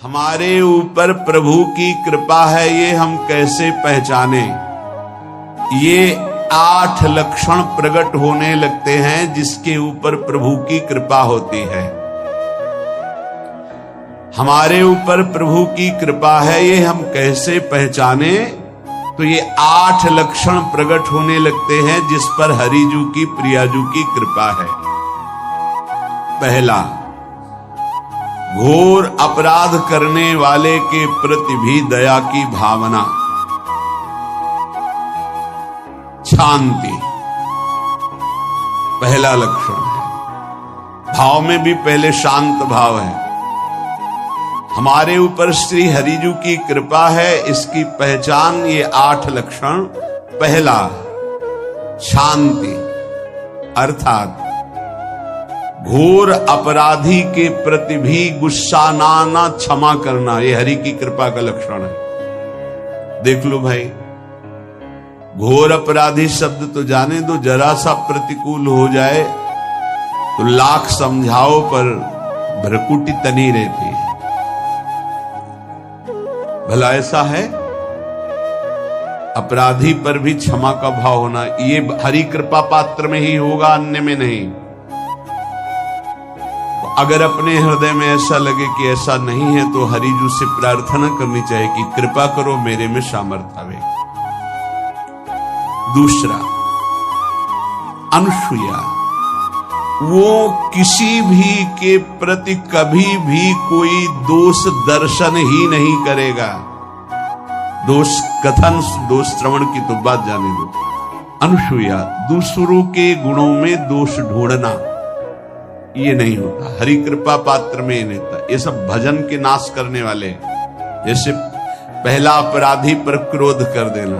हमारे ऊपर प्रभु की कृपा है ये हम कैसे पहचाने? ये 8 लक्षण प्रकट होने लगते हैं जिसके ऊपर प्रभु की कृपा होती है। हमारे ऊपर प्रभु की कृपा है ये हम कैसे पहचाने? तो ये 8 लक्षण प्रकट होने लगते हैं जिस पर हरिजू की प्रियाजू की कृपा है। पहला, घोर अपराध करने वाले के प्रति भी दया की भावना, शांति पहला लक्षण है। भाव में भी पहले शांत भाव है। हमारे ऊपर श्री हरिजू की कृपा है, इसकी पहचान ये 8 लक्षण। पहला, शांति, अर्थात घोर अपराधी के प्रति भी गुस्सा ना क्षमा करना, ये हरि की कृपा का लक्षण है। देख लो भाई, घोर अपराधी शब्द तो जाने दो, जरा सा प्रतिकूल हो जाए तो लाख समझाओ पर भ्रकुटी तनी रहती है। भला ऐसा है? अपराधी पर भी क्षमा का भाव होना, ये हरि कृपा पात्र में ही होगा, अन्य में नहीं। अगर अपने हृदय में ऐसा लगे कि ऐसा नहीं है तो हरिजू से प्रार्थना करनी चाहिए कि कृपा करो मेरे में सामर्थ्य आवे। दूसरा, अनुसूया, वो किसी भी के प्रति कभी भी कोई दोष दर्शन ही नहीं करेगा। दोष कथन, दोष श्रवण की तो बात जाने दो। अनुसूया, दूसरों के गुणों में दोष ढूंढना ये नहीं होता, हरि कृपा पात्र में नहीं होता। ये सब भजन के नाश करने वाले, जैसे पहला अपराधी पर क्रोध कर देना,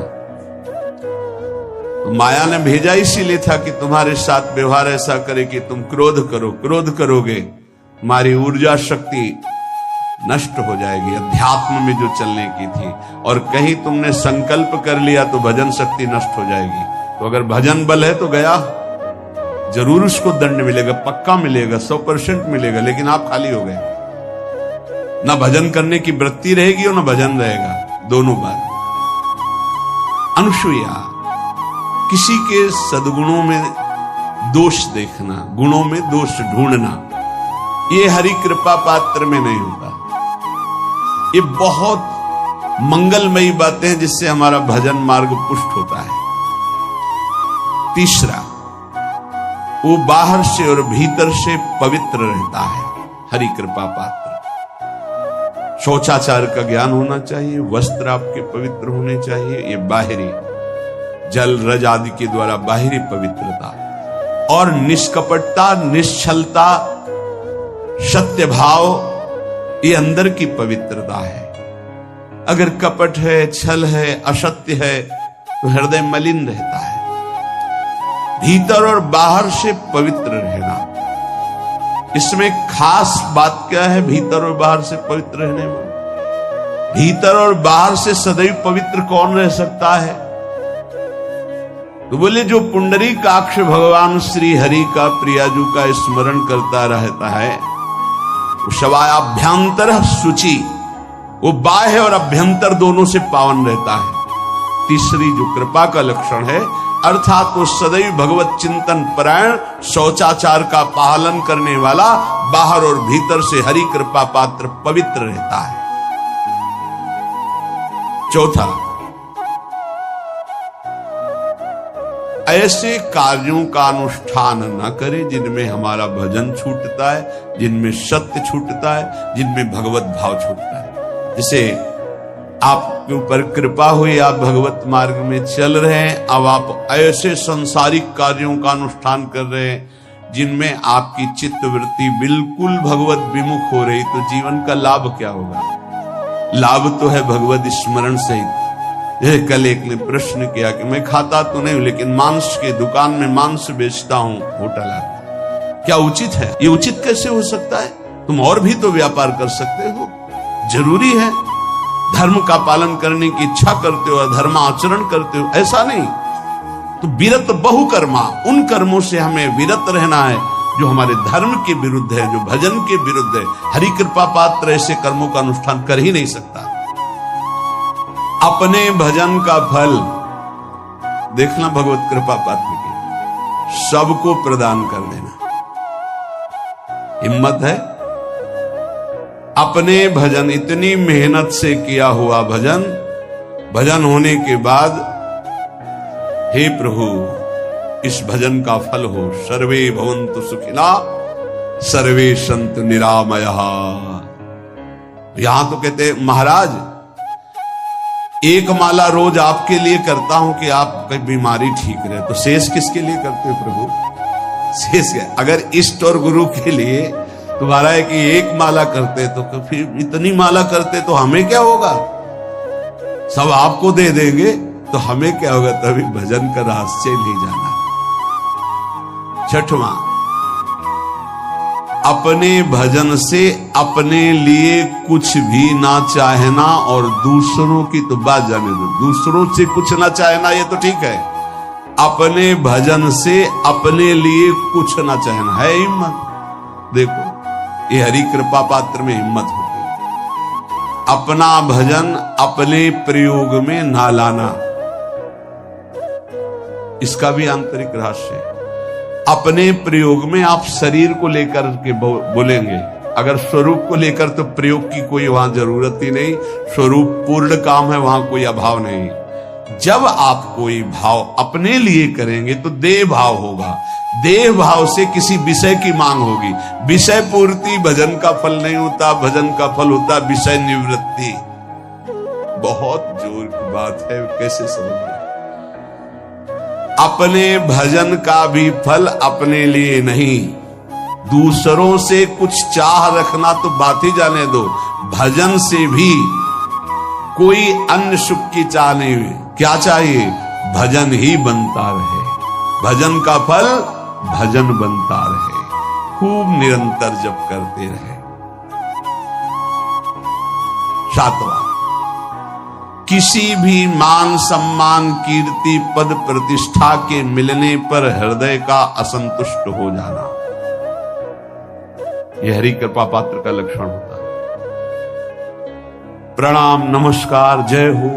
तो माया ने भेजा इसीलिए था कि तुम्हारे साथ व्यवहार ऐसा करे कि तुम क्रोध करो। क्रोध करोगे तुम्हारी ऊर्जा शक्ति नष्ट हो जाएगी, अध्यात्म में जो चलने की थी। और कहीं तुमने संकल्प कर लिया तो भजन शक्ति नष्ट हो जाएगी। तो अगर भजन बल है तो गया, जरूर उसको दंड मिलेगा, पक्का मिलेगा, 100% मिलेगा, लेकिन आप खाली हो गए। ना भजन करने की वृत्ति रहेगी और ना भजन रहेगा, दोनों बात। अनुसूया, किसी के सद्गुणों में दोष देखना, गुणों में दोष ढूंढना, ये हरि कृपा पात्र में नहीं होता। ये बहुत मंगलमयी बातें हैं जिससे हमारा भजन मार्ग पुष्ट होता है। तीसरा, वो बाहर से और भीतर से पवित्र रहता है, हरि कृपा पात्र। शौचाचार का ज्ञान होना चाहिए, वस्त्र आपके पवित्र होने चाहिए, ये बाहरी जल रज आदि के द्वारा बाहरी पवित्रता। और निष्कपटता, निश्चलता, सत्य भाव, ये अंदर की पवित्रता है। अगर कपट है, छल है, असत्य है तो हृदय मलिन रहता है। भीतर और बाहर से पवित्र रहना, इसमें खास बात क्या है? भीतर और बाहर से पवित्र रहने में, भीतर और बाहर से सदैव पवित्र कौन रह सकता है? तो बोले जो पुंडरीकाक्ष भगवान श्री हरि का प्रियाजू का स्मरण करता रहता है, वो शवायाभ्यंतर शुचि, वो बाह्य और अभ्यंतर दोनों से पावन रहता है। तीसरी जो कृपा का लक्षण है, अर्थात वो सदैव भगवत चिंतन परायण, शौचाचार का पालन करने वाला, बाहर और भीतर से हरि कृपा पात्र पवित्र रहता है। चौथा, ऐसे कार्यों का अनुष्ठान न करे जिनमें हमारा भजन छूटता है, जिनमें सत्य छूटता है, जिनमें भगवत भाव छूटता है। जैसे आपके ऊपर कृपा हुई, आप भगवत मार्ग में चल रहे हैं, अब आप ऐसे संसारिक कार्यों का अनुष्ठान कर रहे हैं जिनमें आपकी चित्त वृत्ति बिल्कुल भगवत विमुख हो रही, तो जीवन का लाभ क्या होगा? लाभ तो है भगवत स्मरण सहित। कल एक ने प्रश्न किया कि मैं खाता तो नहीं लेकिन मांस के दुकान में मांस बेचता हूं, होटल है, क्या उचित है? ये उचित कैसे हो सकता है? तुम और भी तो व्यापार कर सकते हो। जरूरी है धर्म का पालन करने की इच्छा करते हो, धर्माचरण करते हो, ऐसा नहीं। तो विरत बहुकर्मा, उन कर्मों से हमें विरत रहना है जो हमारे धर्म के विरुद्ध है, जो भजन के विरुद्ध है। हरि कृपा पात्र ऐसे कर्मों का अनुष्ठान कर ही नहीं सकता। अपने भजन का फल देखना भगवत कृपा पात्र की, सबको प्रदान कर देना। हिम्मत है? अपने भजन, इतनी मेहनत से किया हुआ भजन, भजन होने के बाद हे प्रभु इस भजन का फल हो, सर्वे भवन्तु सुखिना सर्वे सन्तु निरामयः। यहां तो कहते महाराज एक माला रोज आपके लिए करता हूं कि आपकी बीमारी ठीक रहे, तो शेष किसके लिए करते हो प्रभु? शेष है अगर इष्ट और गुरु के लिए तुम्हारा है कि एक माला करते तो फिर इतनी माला करते तो हमें क्या होगा? सब आपको दे देंगे तो हमें क्या होगा? तभी भजन का रहस्य ले जाना। छठवां, अपने भजन से अपने लिए कुछ भी ना चाहना और दूसरों की तो बात जाने दो, दूसरों से कुछ ना चाहना ये तो ठीक है, अपने भजन से अपने लिए कुछ ना चाहना है हिम्मत। देखो ये हरि कृपा पात्र में हिम्मत होती है। अपना भजन अपने प्रयोग में ना लाना, इसका भी आंतरिक रहस्य है। अपने प्रयोग में आप शरीर को लेकर के बोलेंगे, अगर स्वरूप को लेकर तो प्रयोग की कोई वहां जरूरत ही नहीं, स्वरूप पूर्ण काम है, वहां कोई अभाव नहीं। जब आप कोई भाव अपने लिए करेंगे तो देह भाव होगा, देह भाव से किसी विषय की मांग होगी। विषय पूर्ति भजन का फल नहीं होता, भजन का फल होता विषय निवृत्ति। बहुत जोर की बात है, कैसे समझें? अपने भजन का भी फल अपने लिए नहीं, दूसरों से कुछ चाह रखना तो बात ही जाने दो, भजन से भी कोई अन्य सुख की चाह नहीं। क्या चाहिए? भजन ही बनता रहे, भजन का फल भजन बनता रहे, खूब निरंतर जप करते रहे। सातवां, किसी भी मान सम्मान कीर्ति पद प्रतिष्ठा के मिलने पर हृदय का असंतुष्ट हो जाना, यह हरि कृपा पात्र का लक्षण होता है। प्रणाम नमस्कार जय हो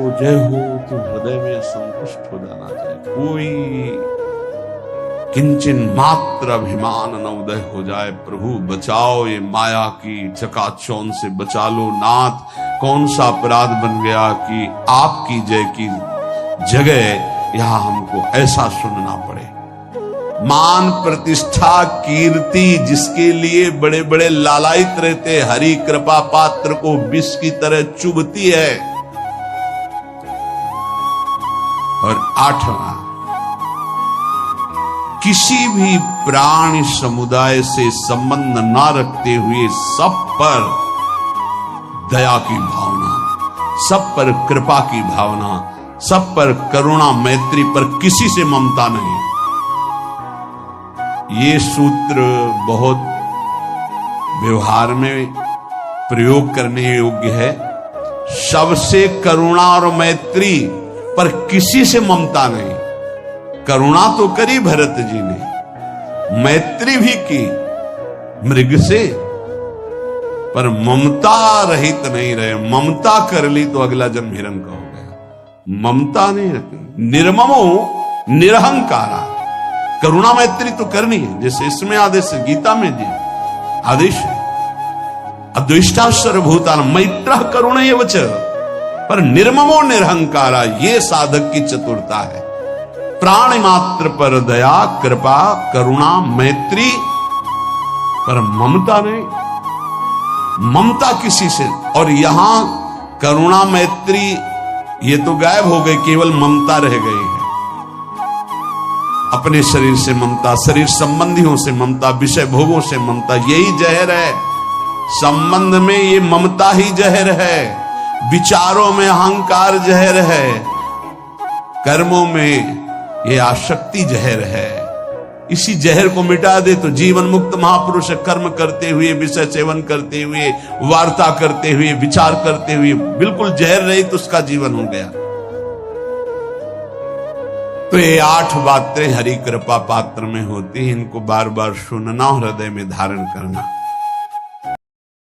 तो हृदय में असंतुष्ट हो जाना चाहिए। कोई किंचन मात्र अभिमान न उदय हो जाए। प्रभु बचाओ, ये माया की चकाचौंध से बचा लो नाथ। कौन सा अपराध बन गया कि आपकी जय की जगह यहां हमको ऐसा सुनना पड़े। मान प्रतिष्ठा कीर्ति जिसके लिए बड़े बड़े लालायित रहते, हरि कृपा पात्र को विष की तरह चुभती है। और आठवां, किसी भी प्राणी समुदाय से संबंध ना रखते हुए सब पर दया की भावना, सब पर कृपा की भावना, सब पर करुणा मैत्री पर किसी से ममता नहीं। ये सूत्र बहुत व्यवहार में प्रयोग करने योग्य है। सबसे करुणा और मैत्री पर किसी से ममता नहीं। करुणा तो करी भरत जी ने, मैत्री भी की मृग से, पर ममता रहित नहीं रहे। ममता कर ली तो अगला जन्म हिरण का हो गया। ममता नहीं रखी। निर्ममो निरहंकारा, करुणा मैत्री तो करनी है, जैसे इसमें आदेश है, गीता में जी आदेश है, अद्वेष्टा सर्वभूतानां मैत्रः करुणैव च, पर निर्ममो निरहंकारा, ये साधक की चतुरता है। प्राण मात्र पर दया कृपा करुणा मैत्री, पर ममता नहीं। ममता किसी से, और यहां करुणा मैत्री ये तो गायब हो गई, केवल ममता रह गई है। अपने शरीर से ममता, शरीर संबंधियों से ममता, विषय भोगों से ममता, यही जहर है। संबंध में ये ममता ही जहर है, विचारों में अहंकार जहर है, कर्मों में ये आसक्ति जहर है। इसी जहर को मिटा दे तो जीवन मुक्त महापुरुष कर्म करते हुए, विषय सेवन करते हुए, वार्ता करते हुए, विचार करते हुए बिल्कुल जहर रहित उसका जीवन हो गया। तो ये 8 बातें हरि कृपा पात्र में होती हैं, इनको बार बार सुनना और हृदय में धारण करना।